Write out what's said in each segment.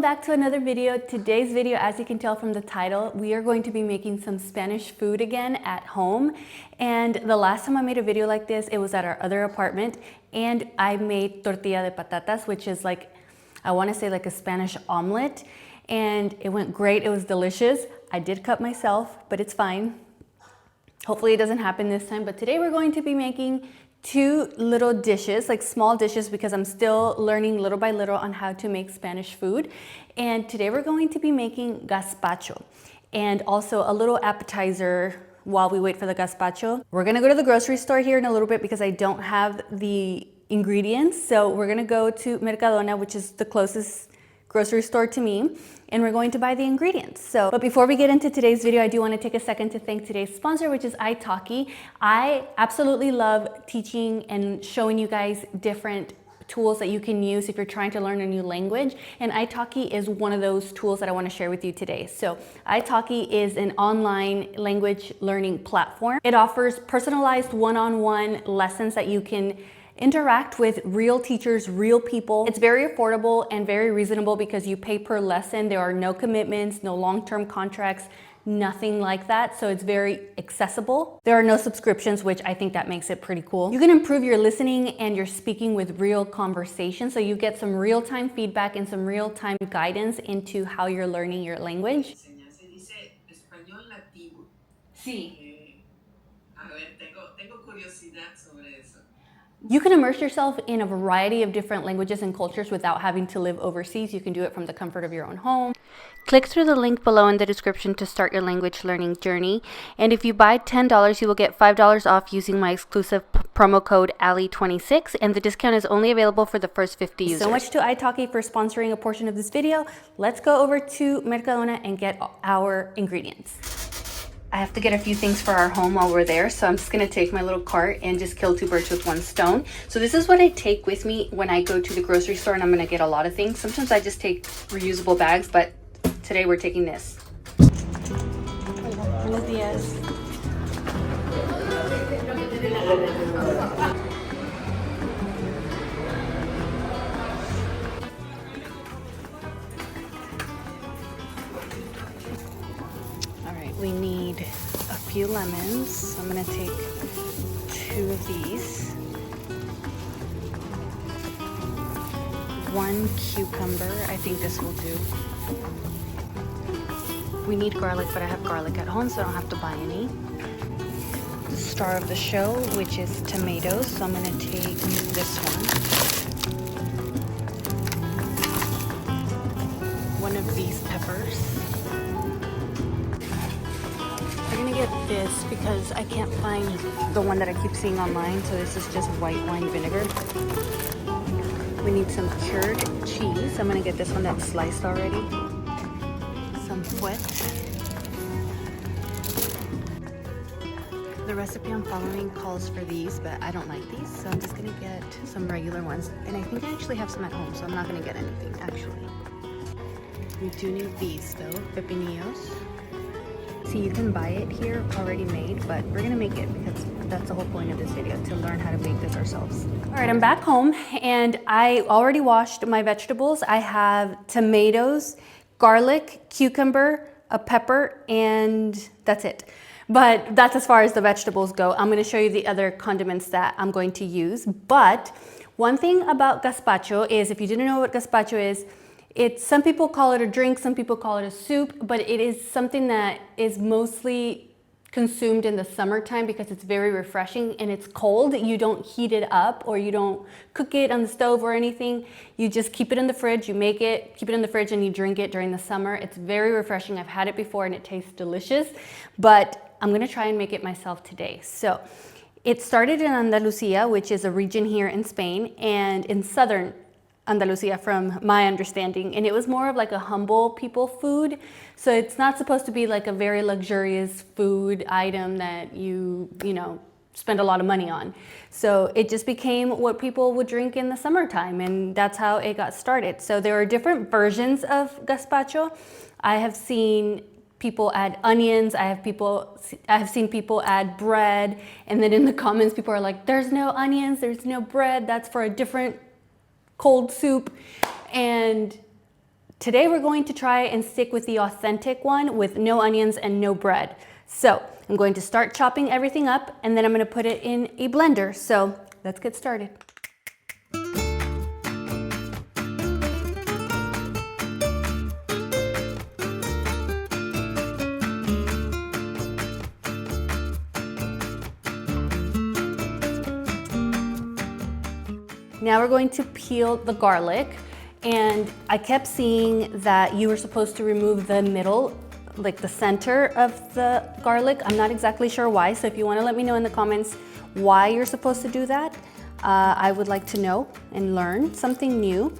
back to another video. Today's video, as you can tell from the title, we are going to be making some Spanish food again at home. And the last time I made a video like this, it was at our other apartment, and I made tortilla de patatas, which is like, I want to say like a Spanish omelet, and it went great. It was delicious. I did cut myself, but it's fine. Hopefully it doesn't happen this time, but today we're going to be making two little dishes, like small dishes, because I'm still learning little by little on how to make Spanish food. And today we're going to be making gazpacho and also a little appetizer while we wait for the gazpacho. We're gonna go to the grocery store here in a little bit because I don't have the ingredients. So we're gonna go to Mercadona, which is the closest grocery store to me, and we're going to buy the ingredients. But before we get into today's video, I do want to take a second to thank today's sponsor, which is italki. I absolutely love teaching and showing you guys different tools that you can use if you're trying to learn a new language, and italki is one of those tools that I want to share with you today. So italki is an online language learning platform. It offers personalized one-on-one lessons that you can interact with real teachers, real people. It's very affordable and very reasonable because you pay per lesson. There are no commitments, no long-term contracts, nothing like that. So it's very accessible. There are no subscriptions, which I think that makes it pretty cool. You can improve your listening and your speaking with real conversation. So you get some real-time feedback and some real-time guidance into how you're learning your language. Sí. A ver, tengo curiosidad sobre eso. You can immerse yourself in a variety of different languages and cultures without having to live overseas. You can do it from the comfort of your own home. Click through the link below in the description to start your language learning journey. And if you buy $10, you will get $5 off using my exclusive promo code ALI26, and the discount is only available for the first 50 users. So much to italki for sponsoring a portion of this video. Let's go over to Mercadona and get our ingredients. I have to get a few things for our home while we're there, so I'm just gonna take my little cart and just kill two birds with one stone. So this is what I take with me when I go to the grocery store and I'm gonna get a lot of things. Sometimes I just take reusable bags, but today we're taking this. Buenos días. We need a few lemons. So I'm gonna take 2 of these. 1 cucumber, I think this will do. We need garlic, but I have garlic at home, so I don't have to buy any. The star of the show, which is tomatoes, so I'm gonna take this one. One of these peppers. I'm gonna get this because I can't find the one that I keep seeing online, so this is just white wine vinegar. We need some cured cheese. I'm gonna get this one that's sliced already. Some fouet. The recipe I'm following calls for these, but I don't like these, so I'm just gonna get some regular ones. And I think I actually have some at home, so I'm not gonna get anything, actually. We do need these though, pepinillos. See, you can buy it here already made, but we're gonna make it because that's the whole point of this video, to learn how to make this ourselves. All right, I'm back home and I already washed my vegetables. I have tomatoes, garlic, cucumber, a pepper, and that's it. But that's as far as the vegetables go. I'm gonna show you the other condiments that I'm going to use. But one thing about gazpacho is, if you didn't know what gazpacho is, some people call it a drink, some people call it a soup, but it is something that is mostly consumed in the summertime because it's very refreshing and it's cold. You don't heat it up or you don't cook it on the stove or anything. You just keep it in the fridge, you make it, keep it in the fridge, and you drink it during the summer. It's very refreshing. I've had it before and it tastes delicious, but I'm gonna try and make it myself today. So it started in Andalusia, which is a region here in Spain, and in southern Andalusia from my understanding, and it was more of like a humble people food. So it's not supposed to be like a very luxurious food item that you know, spend a lot of money on. So it just became what people would drink in the summertime, and that's how it got started. So there are different versions of gazpacho. I have seen people add onions, I have seen people add bread, and then in the comments people are like, there's no onions, there's no bread, that's for a different cold soup. And Today we're going to try and stick with the authentic one with no onions and no bread. So I'm going to start chopping everything up and then I'm going to put it in a blender. So let's get started. Now we're going to peel the garlic, and I kept seeing that you were supposed to remove the middle, like the center of the garlic. I'm not exactly sure why, so if you want to let me know in the comments why you're supposed to do that, I would like to know and learn something new,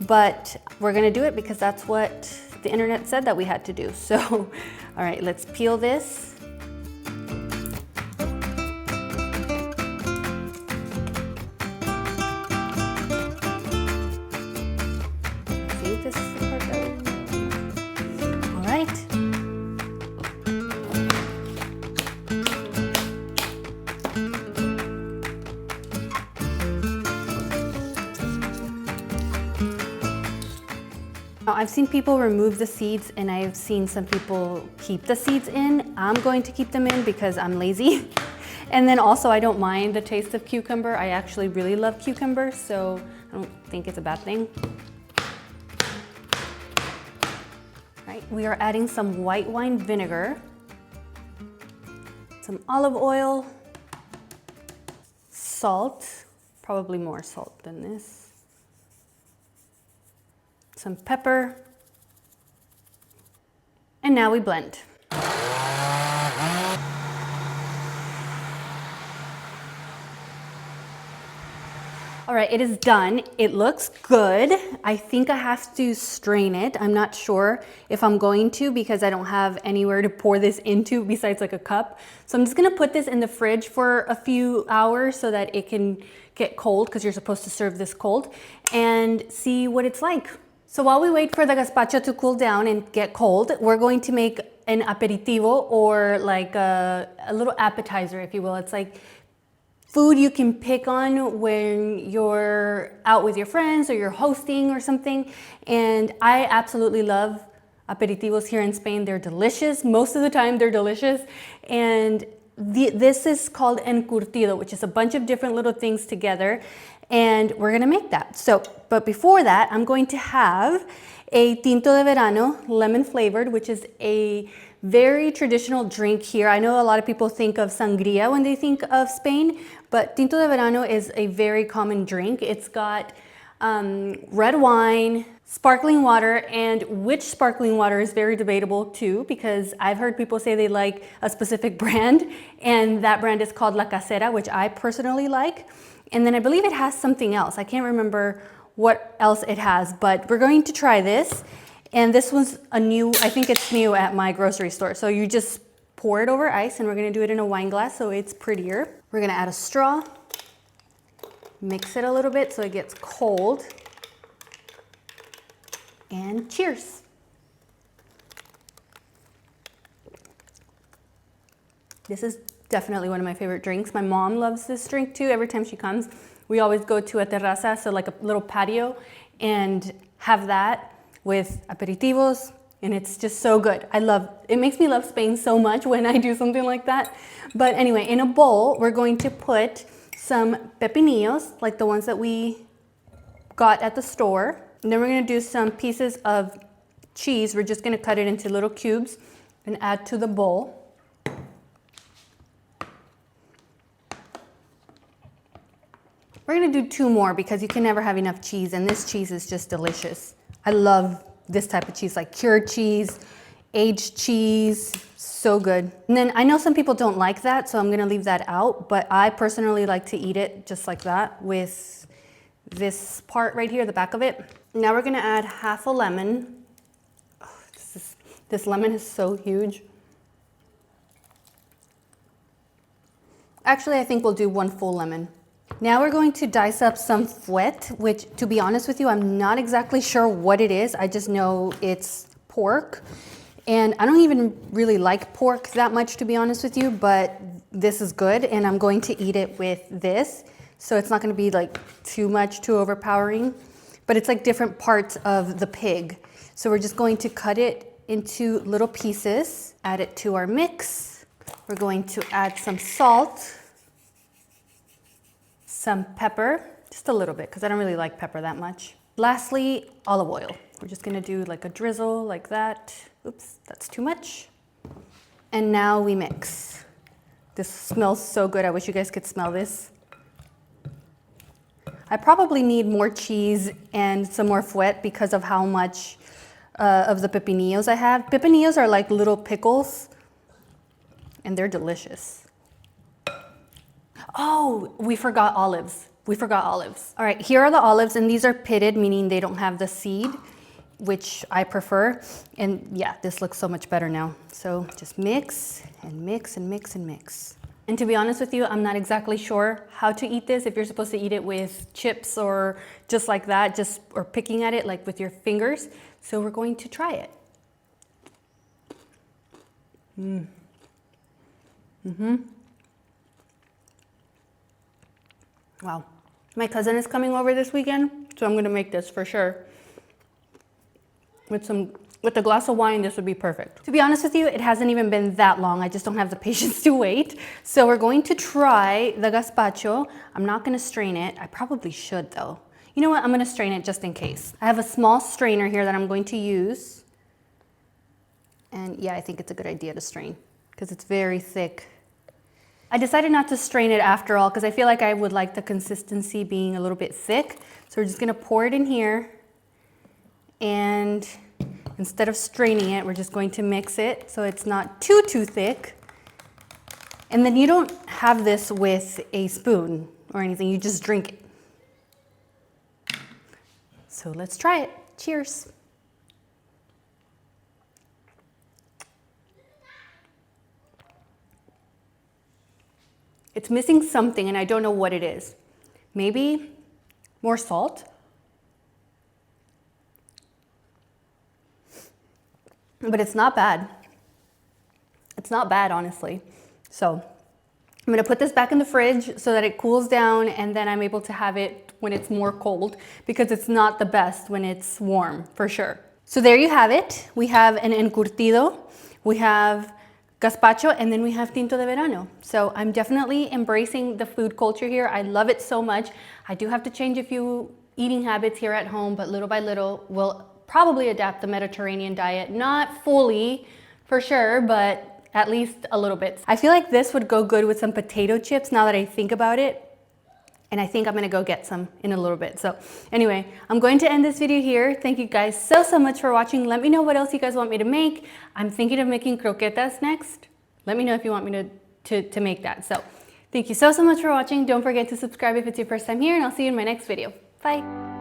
but we're gonna do it because that's what the internet said that we had to do. So, all right, let's peel this. I've seen people remove the seeds and I've seen some people keep the seeds in. I'm going to keep them in because I'm lazy. And then also I don't mind the taste of cucumber. I actually really love cucumber, so I don't think it's a bad thing. Right, we are adding some white wine vinegar, some olive oil, salt, probably more salt than this, some pepper, and now we blend. All right, it is done. It looks good. I think I have to strain it. I'm not sure if I'm going to because I don't have anywhere to pour this into besides like a cup. So I'm just gonna put this in the fridge for a few hours so that it can get cold, because you're supposed to serve this cold, and see what it's like. So while we wait for the gazpacho to cool down and get cold, we're going to make an aperitivo, or like a little appetizer, if you will. It's like food you can pick on when you're out with your friends or you're hosting or something. And I absolutely love aperitivos here in Spain. They're delicious. Most of the time they're delicious. And this is called encurtido, which is a bunch of different little things together. And we're gonna make that. So, but before that, I'm going to have a tinto de verano, lemon flavored, which is a very traditional drink here. I know a lot of people think of sangria when they think of Spain, but tinto de verano is a very common drink. It's got red wine, sparkling water, and which sparkling water is very debatable too, because I've heard people say they like a specific brand, and that brand is called La Casera, which I personally like. And then I believe it has something else. I can't remember what else it has, but we're going to try this. And this was I think it's new at my grocery store. So you just pour it over ice, and we're gonna do it in a wine glass so it's prettier. We're gonna add a straw, mix it a little bit so it gets cold, and cheers. This is definitely one of my favorite drinks. My mom loves this drink too. Every time she comes, we always go to a terraza, so like a little patio, and have that with aperitivos, and it's just so good. It makes me love Spain so much when I do something like that. But anyway, in a bowl, we're going to put some pepinillos, like the ones that we got at the store. And then we're gonna do some pieces of cheese. We're just gonna cut it into little cubes and add to the bowl. We're gonna do 2 more because you can never have enough cheese, and this cheese is just delicious. I love this type of cheese, like cured cheese, aged cheese, so good. And then I know some people don't like that, so I'm gonna leave that out, but I personally like to eat it just like that with this part right here, the back of it. Now we're gonna add half a lemon. Oh, this lemon is so huge. Actually, I think we'll do 1 full lemon. Now we're going to dice up some fouet, which, to be honest with you, I'm not exactly sure what it is. I just know it's pork. And I don't even really like pork that much, to be honest with you, but this is good, and I'm going to eat it with this. So it's not gonna be like too overpowering, but it's like different parts of the pig. So we're just going to cut it into little pieces, add it to our mix. We're going to add some salt, some pepper, just a little bit because I don't really like pepper that much. Lastly, olive oil. We're just gonna do like a drizzle like that. Oops, that's too much. And now we mix. This smells so good. I wish you guys could smell this. I probably need more cheese and some more fouet because of how much of the pepinillos I have. Pepinillos are like little pickles and they're delicious. Oh, we forgot olives. We forgot olives. All right, here are the olives, and these are pitted, meaning they don't have the seed, which I prefer. And yeah, this looks so much better now. So just mix and mix and mix and mix. And to be honest with you, I'm not exactly sure how to eat this, if you're supposed to eat it with chips or just like that, or picking at it like with your fingers. So we're going to try it. Wow. My cousin is coming over this weekend, so I'm gonna make this for sure. With a glass of wine, this would be perfect. To be honest with you, it hasn't even been that long. I just don't have the patience to wait. So we're going to try the gazpacho. I'm not gonna strain it. I probably should though. You know what, I'm gonna strain it just in case. I have a small strainer here that I'm going to use. And yeah, I think it's a good idea to strain because it's very thick. I decided not to strain it after all because I feel like I would like the consistency being a little bit thick. So we're just gonna pour it in here, and instead of straining it, we're just going to mix it so it's not too thick. And then you don't have this with a spoon or anything, you just drink it. So let's try it. Cheers. It's missing something and I don't know what it is. Maybe more salt? But it's not bad. It's not bad, honestly. So I'm gonna put this back in the fridge so that it cools down, and then I'm able to have it when it's more cold, because it's not the best when it's warm, for sure. So there you have it. We have an encurtido, we have gazpacho, and then we have tinto de verano. So I'm definitely embracing the food culture here. I love it so much. I do have to change a few eating habits here at home, but little by little we'll probably adapt the Mediterranean diet. Not fully, for sure, but at least a little bit. I feel like this would go good with some potato chips now that I think about it. And I think I'm gonna go get some in a little bit. So anyway, I'm going to end this video here. Thank you guys so much for watching. Let me know what else you guys want me to make. I'm thinking of making croquetas next. Let me know if you want me to make that. So thank you so much for watching. Don't forget to subscribe if it's your first time here, and I'll see you in my next video. Bye.